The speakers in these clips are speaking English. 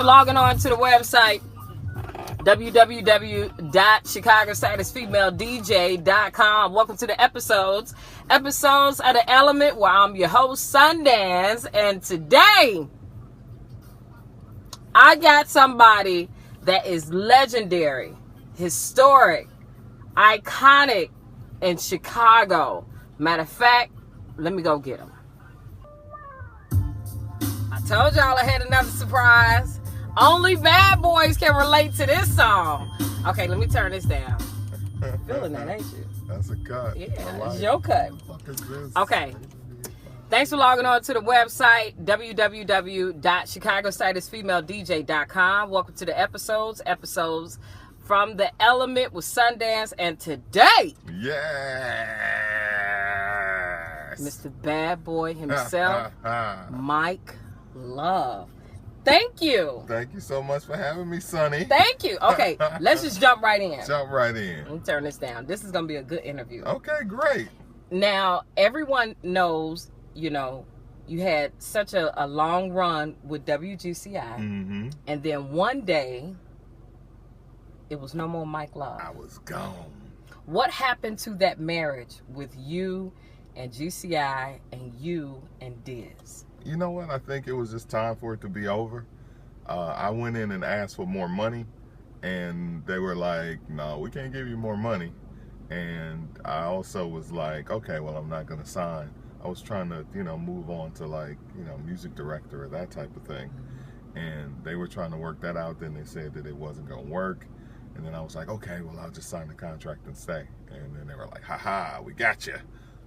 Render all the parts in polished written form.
for logging on to the website www.chicagostatusfemaledj.com. Welcome to the episodes of The Element, where I'm your host, Sundance. And today, I got somebody that is legendary, historic, iconic in Chicago. Matter of fact, let me go get him. I told y'all I had another surprise. Only bad boys can relate to this song. Okay, let me turn this down. Feeling that, ain't you? That's a cut. Yeah, it's your cut. What the fuck is this? Okay. Thanks for logging on to the website, www.chicagostatusfemaledj.com. Welcome to the episodes from The Element with Sundance. And today, yes, Mr. Bad Boy himself, Mike Love. Thank you. Thank you so much for having me, Sonny. Thank you. Okay, let's just jump right in. Jump right in. Let me turn this down. This is going to be a good interview. Okay, great. Now, everyone knows, you know, you had such a long run with WGCI. Mm-hmm. And then one day, it was no more Mike Love. I was gone. What happened to that marriage with you and GCI and you and Diz? You know what? I think it was just time for it to be over. I went in and asked for more money, and they were like, no, we can't give you more money. And I also was like, okay, well, I'm not going to sign. I was trying to, move on to music director or that type of thing. And they were trying to work that out. Then they said that it wasn't going to work. And then I was like, okay, well, I'll just sign the contract and stay. And then they were like, haha, we got you.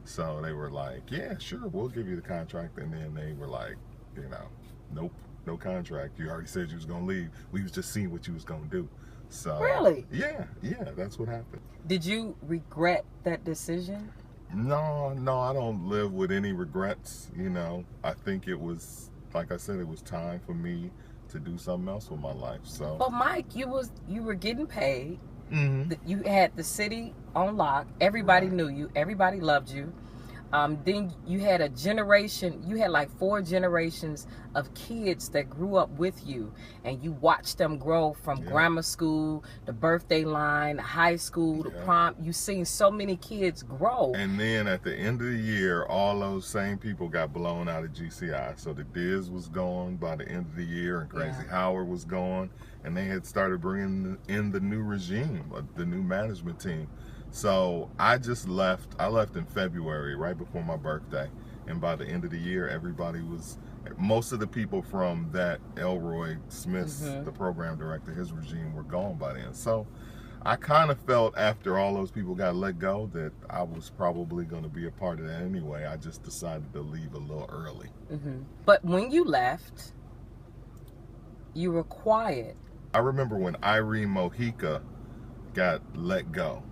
So they were like, yeah, sure, we'll give you the contract. And then they were like, nope, no contract. You already said you was going to leave. We was just seeing what you was going to do. So really? Yeah, that's what happened. Did you regret that decision? No, I don't live with any regrets. I think it was, like I said, it was time for me to do something else with my life. So, but Mike, you were getting paid. Mm-hmm. You had the city on lock. Everybody knew you. Everybody loved you. Then you had a generation. You had like 4 generations of kids that grew up with you, and you watched them grow from grammar school, the birthday line, high school, the prom. You seen so many kids grow. And then at the end of the year, all those same people got blown out of GCI. So the Diz was gone by the end of the year, and Crazy Howard was gone, and they had started bringing in the new regime, the new management team. So I just left. I left in February, right before my birthday. And by the end of the year, most of the people from that Elroy Smith, the program director, his regime, were gone by then. So I kind of felt after all those people got let go that I was probably going to be a part of that anyway. I just decided to leave a little early. But when you left, you were quiet. I remember when Irene Mojica got let go.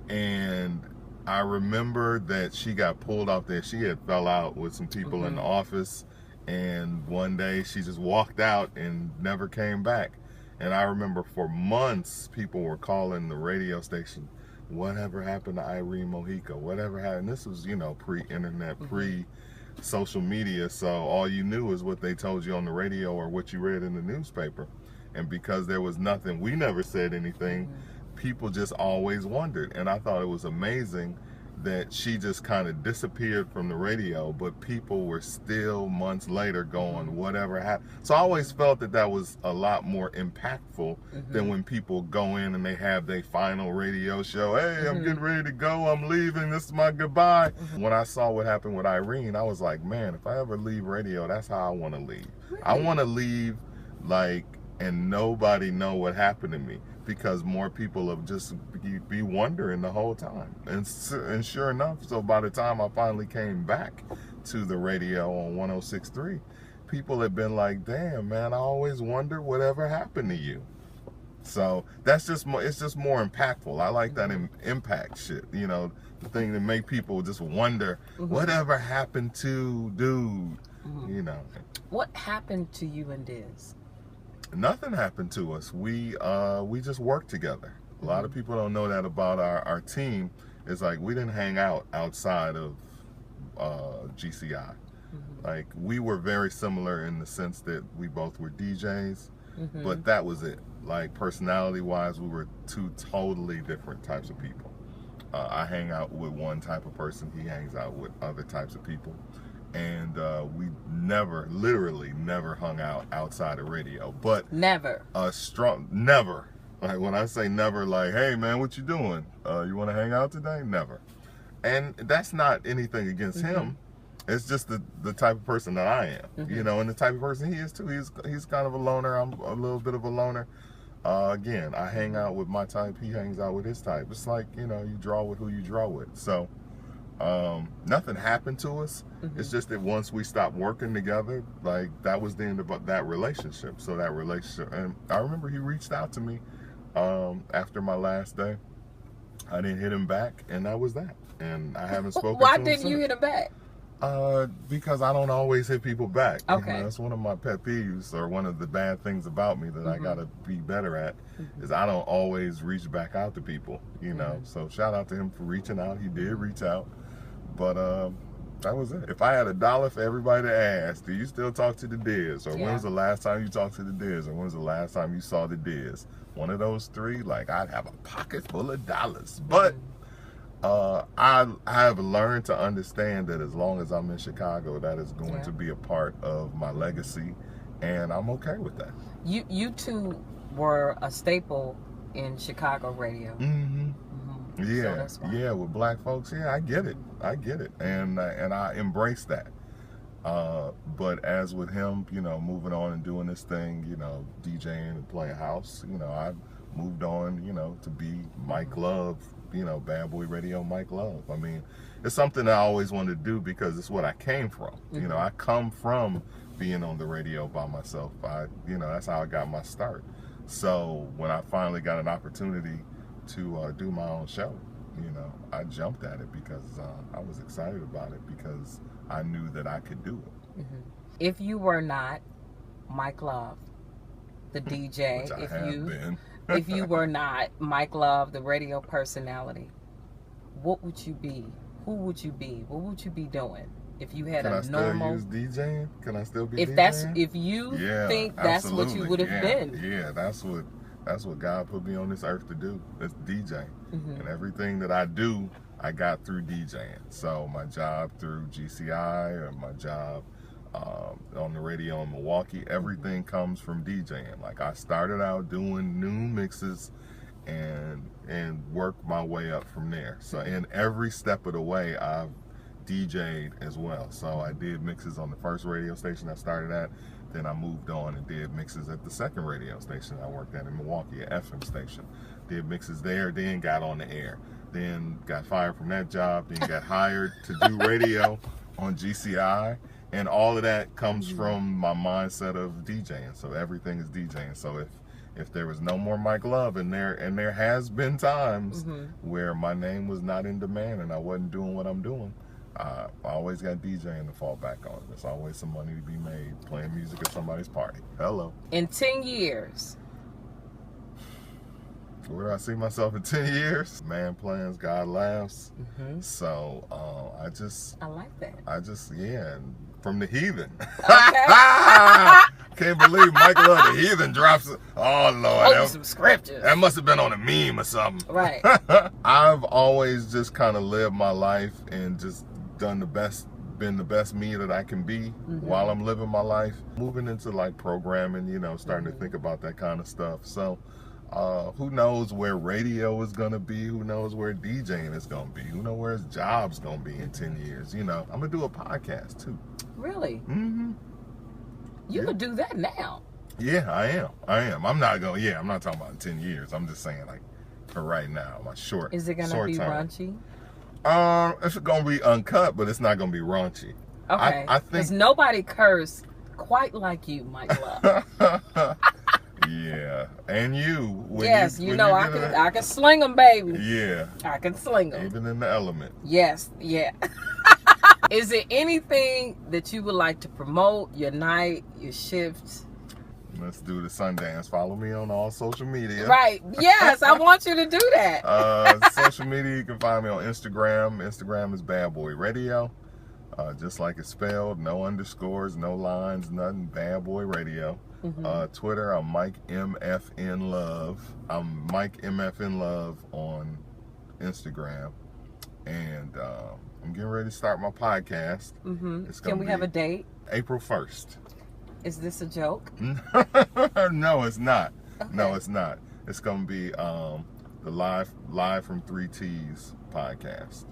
And I remember that she got pulled off there. She had fell out with some people in the office, and one day she just walked out and never came back. And I remember for months people were calling the radio station, whatever happened to Irene Mojica? Whatever happened? This was, pre-internet, pre-social media, so all you knew is what they told you on the radio or what you read in the newspaper. And because there was nothing, we never said anything. People just always wondered, and I thought it was amazing that she just kind of disappeared from the radio, but people were still months later going, whatever happened. So I always felt that was a lot more impactful than when people go in and they have their final radio show. Hey, I'm getting ready to go. I'm leaving. This is my goodbye. When I saw what happened with Irene, I was like, man, if I ever leave radio, that's how I want to leave. Really? I want to leave and nobody know what happened to me, because more people have just be wondering the whole time. And sure enough, so by the time I finally came back to the radio on 106.3, people had been like, damn, man, I always wonder whatever happened to you. So that's just more, it's just more impactful. I like that impact shit, the thing that make people just wonder, whatever happened to dude, What happened to you and Diz? Nothing happened to us. We just worked together. A lot of people don't know that about our team. It's like we didn't hang out outside of GCI. Like, we were very similar in the sense that we both were DJs. but that was it. Like, personality-wise, we were two totally different types of people. I hang out with one type of person. He hangs out with other types of people. And we literally never hung out outside of radio. But never. Never. Like, when I say never, like, hey, man, what you doing? You want to hang out today? Never. And that's not anything against him. It's just the type of person that I am, you know, and the type of person he is too. He's kind of a loner. I'm a little bit of a loner. Again, I hang out with my type. He hangs out with his type. It's like, you know, you draw with who you draw with. So nothing happened to us. It's just that once we stopped working together, like, that was the end of that relationship. So that relationship, and I remember he reached out to me after my last day. I didn't hit him back, and that was that. And I haven't spoken to him since. Why didn't you hit him back? Because I don't always hit people back. Okay. You know, that's one of my pet peeves, or one of the bad things about me that I gotta be better at, is I don't always reach back out to people, you know. So shout out to him for reaching out. He did reach out, but that was it. If I had $1 for everybody to ask, do you still talk to the Diz? Or when was the last time you talked to the Diz? Or when was the last time you saw the Diz? One of those three, like, I'd have a pocket full of dollars. But I have learned to understand that as long as I'm in Chicago, that is going to be a part of my legacy, and I'm okay with that. You two were a staple in Chicago radio. Yeah, so yeah, with black folks, yeah, I get it, and I embrace that. But as with him, you know, moving on and doing this thing, you know, DJing and playing house, you know, I've moved on, you know, to be Mike Love, you know, Bad Boy Radio Mike Love. I mean, it's something I always wanted to do because it's what I came from. You know, I come from being on the radio by myself. You know, that's how I got my start. So when I finally got an opportunity to do my own show, you know, I jumped at it because I was excited about it because I knew that I could do it. If you were not Mike Love, the DJ, if you were not Mike Love, the radio personality, what would you be? Who would you be? What would you be doing if you had a normal? Can I still use DJing? Can I still be if DJing? If you think that's what you would have been. Yeah, that's what God put me on this earth to do. It's DJing. And everything that I do, I got through DJing. So my job through GCI, or my job on the radio in Milwaukee, everything comes from DJing. Like, I started out doing new mixes and worked my way up from there. So in every step of the way, I've DJ'd as well. So I did mixes on the first radio station I started at. Then I moved on and did mixes at the second radio station I worked at in Milwaukee, an FM station. Did mixes there, then got on the air. Then got fired from that job, then got hired to do radio on GCI. And all of that comes from my mindset of DJing. So everything is DJing. So if there was no more Mike Love, and there has been times where my name was not in demand and I wasn't doing what I'm doing, I always got DJing to fall back on. There's always some money to be made playing music at somebody's party. Hello. In 10 years. Where do I see myself in 10 years? Man plans, God laughs. So I like that. And from the Heathen. Can't believe Michael of the Heathen drops it. Oh Lord, some scriptures. That must have been on a meme or something. Right. I've always just kind of lived my life and just been the best me that I can be while I'm living my life. Moving into like programming, you know, starting to think about that kind of stuff. So who knows where radio is gonna be? Who knows where DJing is gonna be? Who knows where his job's gonna be in 10 years? You know, I'm gonna do a podcast too. Really? You could do that now. Yeah, I am. I'm not talking about in 10 years. I'm just saying, like, for right now, my short. Is it gonna be raunchy? It's gonna be uncut, but it's not gonna be raunchy. Okay. I think because nobody cursed quite like you, Mike Love. Yeah, and you. Yes, I can sling them, baby. Yeah, I can sling them. Even in the element. Yes, yeah. Is there anything that you would like to promote? Your night, your shift? Let's do the Sundance. Follow me on all social media. Right. Yes, I want you to do that. Social media, you can find me on Instagram. Instagram is Bad Boy Radio. Just like it's spelled. No underscores, no lines, nothing. Bad Boy Radio. Twitter, I'm Mike MFN Love. I'm Mike MFN Love on Instagram. And I'm getting ready to start my podcast. Can we have a date? April 1st. Is this a joke? No, it's not. Okay. No, it's not. It's going to be the Live from 3T's podcast.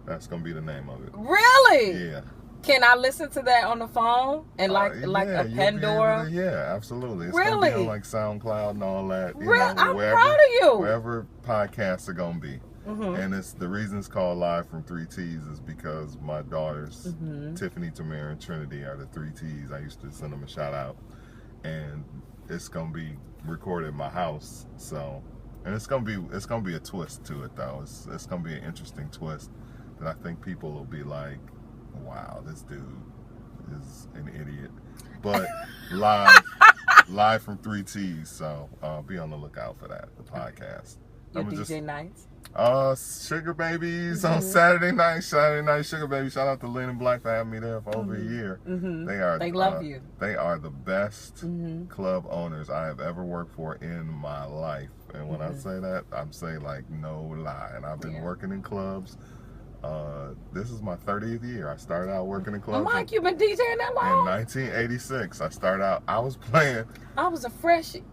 That's going to be the name of it. Really? Yeah. Can I listen to that on the phone and like yeah, a Pandora? Yeah, absolutely. It's Really? going to be on like SoundCloud and all that. Really? I'm proud of you. Wherever podcasts are going to be. And it's the reason it's called Live from 3T's is because my daughters, Tiffany, Tamara, and Trinity, are the 3T's. I used to send them a shout out. And it's going to be recorded in my house. So, and it's going to be a twist to it though. It's going to be an interesting twist that I think people will be like, wow, this dude is an idiot. But live from 3T's. So be on the lookout for that, the podcast. Your DJ nights? Sugar Babies on Saturday night. Sugar Baby. Shout out to Lynn and Black for having me there for over a year. They love you. They are the best club owners I have ever worked for in my life. And when I say that, I'm saying like no lie. And I've been working in clubs. This is my 30th year. I started out working in clubs. Mike, you've been DJing that long? In 1986. I started out, I was playing. I was a freshie.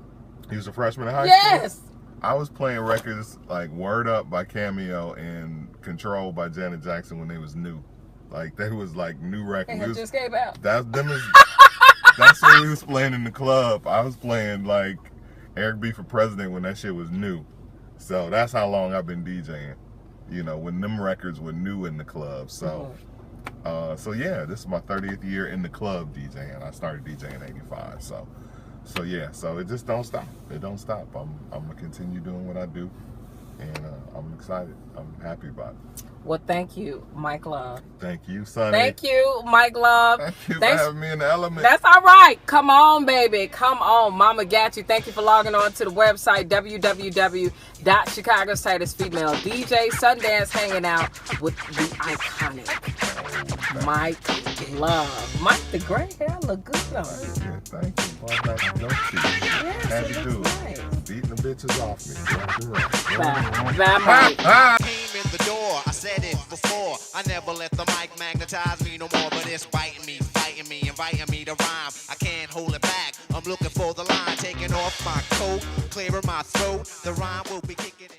He was a freshman in high school? Yes. I was playing records like Word Up by Cameo and Control by Janet Jackson when they was new. Like, they was like new records. They just came out. That's what we was playing in the club. I was playing like Eric B. for President when that shit was new. So that's how long I've been DJing. You know, when them records were new in the club. So, so yeah, this is my 30th year in the club DJing. I started DJing in '85. So yeah, so it just don't stop. It don't stop. I'm gonna continue doing what I do, and I'm excited. I'm happy about it. Well, thank you, Mike Love. Thank you, Sonny. Thanks you, Mike Love. Thank you for having me in the element. That's all right. Come on, baby. Come on. Mama got you. Thank you for logging on to the website, www.Chicago's Tightest Female DJ. Sundance hanging out with the iconic Mike Love. Mike, the gray hair look good on you. Yeah, thank you. Well, no cheat. Yes, Had it to do looks it. nice. Beating the bitches off me. Bye, Mike. Came in the door, I said it before. I never let the mic magnetize me no more, but it's biting me, fighting me, inviting me to rhyme. I can't hold it back. I'm looking for the line, taking off my coat, clearing my throat. The rhyme will be kicking in.